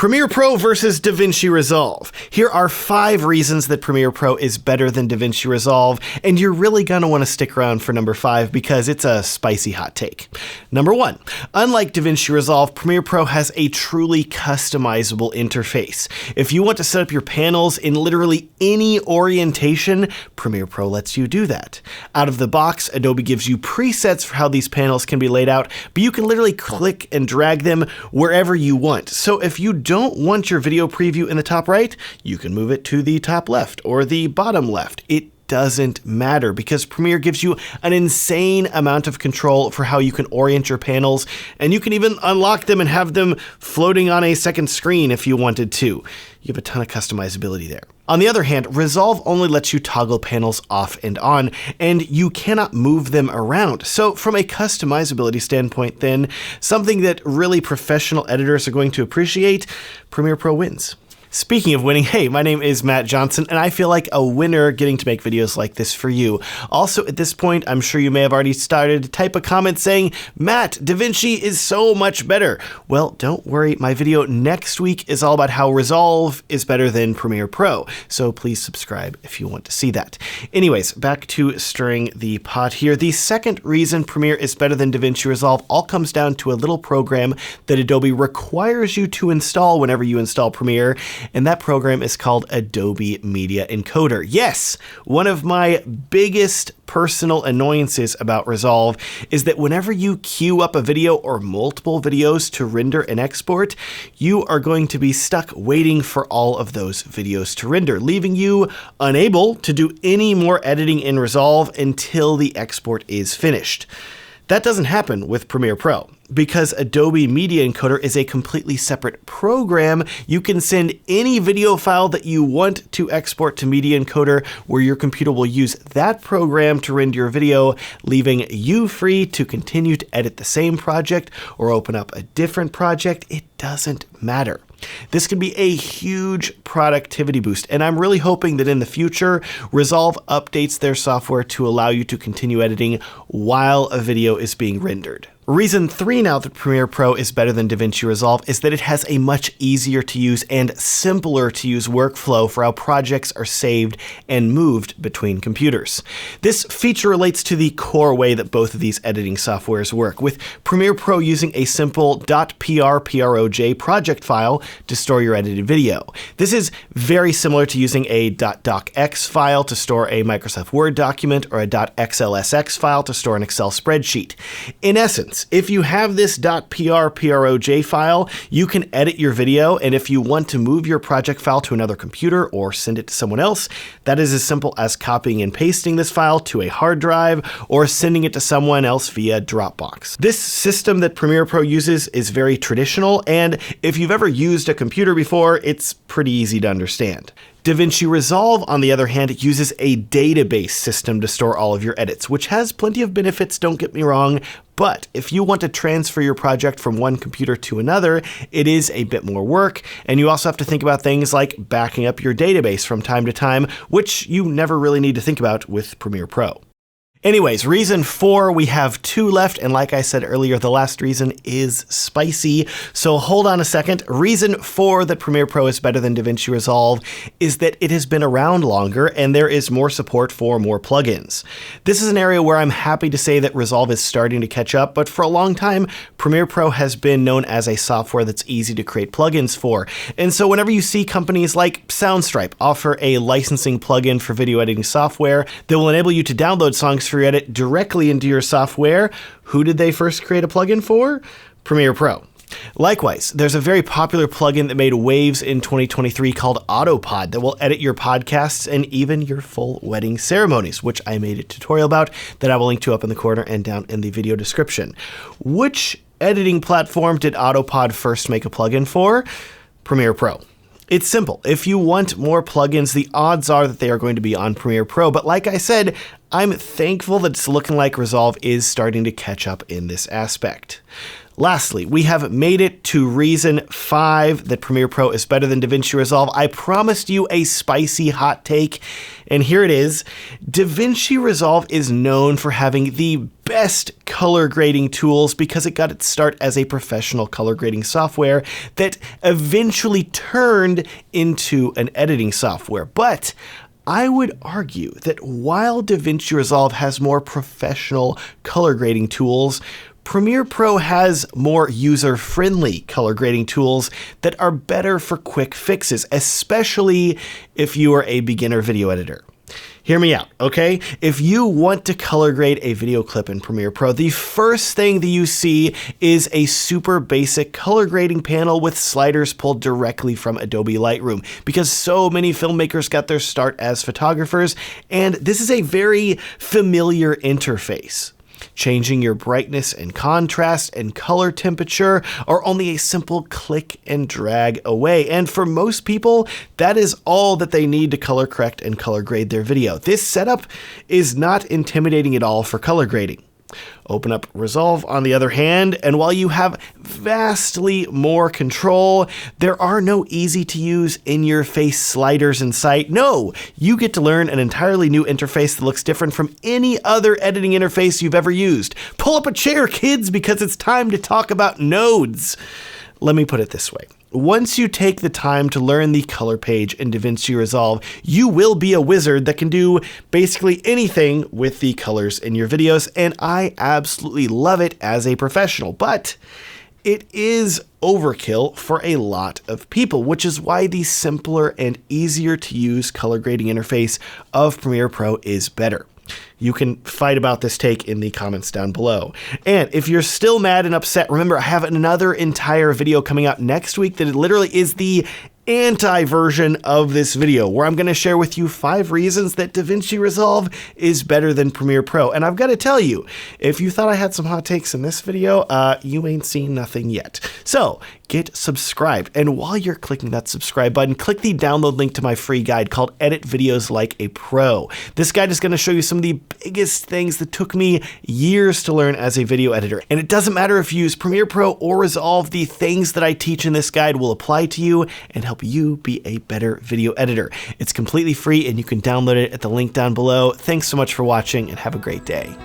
Premiere Pro versus DaVinci Resolve. Here are 5 reasons that Premiere Pro is better than DaVinci Resolve, and you're really gonna wanna stick around for number 5 because it's a spicy hot take. Number 1, unlike DaVinci Resolve, Premiere Pro has a truly customizable interface. If you want to set up your panels in literally any orientation, Premiere Pro lets you do that. Out of the box, Adobe gives you presets for how these panels can be laid out, but you can literally click and drag them wherever you want. So if you don't want your video preview in the top right, you can move it to the top left or the bottom left. It doesn't matter because Premiere gives you an insane amount of control for how you can orient your panels, and you can even unlock them and have them floating on a second screen if you wanted to. You have a ton of customizability there. On the other hand, Resolve only lets you toggle panels off and on, and you cannot move them around. So from a customizability standpoint then, something that really professional editors are going to appreciate, Premiere Pro wins. Speaking of winning, hey, my name is Matt Johnson, and I feel like a winner getting to make videos like this for you. Also, at this point, I'm sure you may have already started to type a comment saying, Matt, DaVinci is so much better. Well, don't worry, my video next week is all about how Resolve is better than Premiere Pro, so please subscribe if you want to see that. Anyways, back to stirring the pot here. The second reason Premiere is better than DaVinci Resolve all comes down to a little program that Adobe requires you to install whenever you install Premiere, and that program is called Adobe Media Encoder. Yes, one of my biggest personal annoyances about Resolve is that whenever you queue up a video or multiple videos to render and export, you are going to be stuck waiting for all of those videos to render, leaving you unable to do any more editing in Resolve until the export is finished. That doesn't happen with Premiere Pro. Because Adobe Media Encoder is a completely separate program, you can send any video file that you want to export to Media Encoder, where your computer will use that program to render your video, leaving you free to continue to edit the same project or open up a different project. It doesn't matter. This can be a huge productivity boost, and I'm really hoping that in the future, Resolve updates their software to allow you to continue editing while a video is being rendered. Reason 3 now that Premiere Pro is better than DaVinci Resolve is that it has a much easier to use and simpler to use workflow for how projects are saved and moved between computers. This feature relates to the core way that both of these editing softwares work, with Premiere Pro using a simple .prproj project file to store your edited video. This is very similar to using a .docx file to store a Microsoft Word document or a .xlsx file to store an Excel spreadsheet. In essence, if you have this .prproj file, you can edit your video, and if you want to move your project file to another computer or send it to someone else, that is as simple as copying and pasting this file to a hard drive or sending it to someone else via Dropbox. This system that Premiere Pro uses is very traditional, and if you've ever used a computer before, it's pretty easy to understand. DaVinci Resolve, on the other hand, uses a database system to store all of your edits, which has plenty of benefits, don't get me wrong, but if you want to transfer your project from one computer to another, it is a bit more work, and you also have to think about things like backing up your database from time to time, which you never really need to think about with Premiere Pro. Anyways, reason 4, we have 2 left, and like I said earlier, the last reason is spicy, so hold on a second. Reason 4 that Premiere Pro is better than DaVinci Resolve is that it has been around longer and there is more support for more plugins. This is an area where I'm happy to say that Resolve is starting to catch up, but for a long time, Premiere Pro has been known as a software that's easy to create plugins for, and so whenever you see companies like Soundstripe offer a licensing plugin for video editing software that will enable you to download songs for your edit directly into your software, who did they first create a plugin for? Premiere Pro. Likewise, there's a very popular plugin that made waves in 2023 called Autopod that will edit your podcasts and even your full wedding ceremonies, which I made a tutorial about that I will link to up in the corner and down in the video description. Which editing platform did Autopod first make a plugin for? Premiere Pro. It's simple. If you want more plugins, the odds are that they are going to be on Premiere Pro. But like I said, I'm thankful that it's looking like Resolve is starting to catch up in this aspect. Lastly, we have made it to reason 5 that Premiere Pro is better than DaVinci Resolve. I promised you a spicy hot take, and here it is. DaVinci Resolve is known for having the best color grading tools because it got its start as a professional color grading software that eventually turned into an editing software. But I would argue that while DaVinci Resolve has more professional color grading tools, Premiere Pro has more user-friendly color grading tools that are better for quick fixes, especially if you are a beginner video editor. Hear me out, okay? If you want to color grade a video clip in Premiere Pro, the first thing that you see is a super basic color grading panel with sliders pulled directly from Adobe Lightroom, because so many filmmakers got their start as photographers, and this is a very familiar interface. Changing your brightness and contrast and color temperature are only a simple click and drag away. And for most people, that is all that they need to color correct and color grade their video. This setup is not intimidating at all for color grading. Open up Resolve on the other hand, and while you have vastly more control, there are no easy to use in-your-face sliders in sight. No, you get to learn an entirely new interface that looks different from any other editing interface you've ever used. Pull up a chair, kids, because it's time to talk about nodes. Let me put it this way. Once you take the time to learn the color page in DaVinci Resolve, you will be a wizard that can do basically anything with the colors in your videos, and I absolutely love it as a professional. But it is overkill for a lot of people, which is why the simpler and easier to use color grading interface of Premiere Pro is better. You can fight about this take in the comments down below. And if you're still mad and upset, remember I have another entire video coming out next week that literally is the anti-version of this video, where I'm going to share with you 5 reasons that DaVinci Resolve is better than Premiere Pro. And I've got to tell you, if you thought I had some hot takes in this video, you ain't seen nothing yet. So get subscribed. And while you're clicking that subscribe button, click the download link to my free guide called Edit Videos Like a Pro. This guide is going to show you some of the biggest things that took me years to learn as a video editor. And it doesn't matter if you use Premiere Pro or Resolve, the things that I teach in this guide will apply to you and help you be a better video editor. It's completely free and you can download it at the link down below. Thanks so much for watching and have a great day.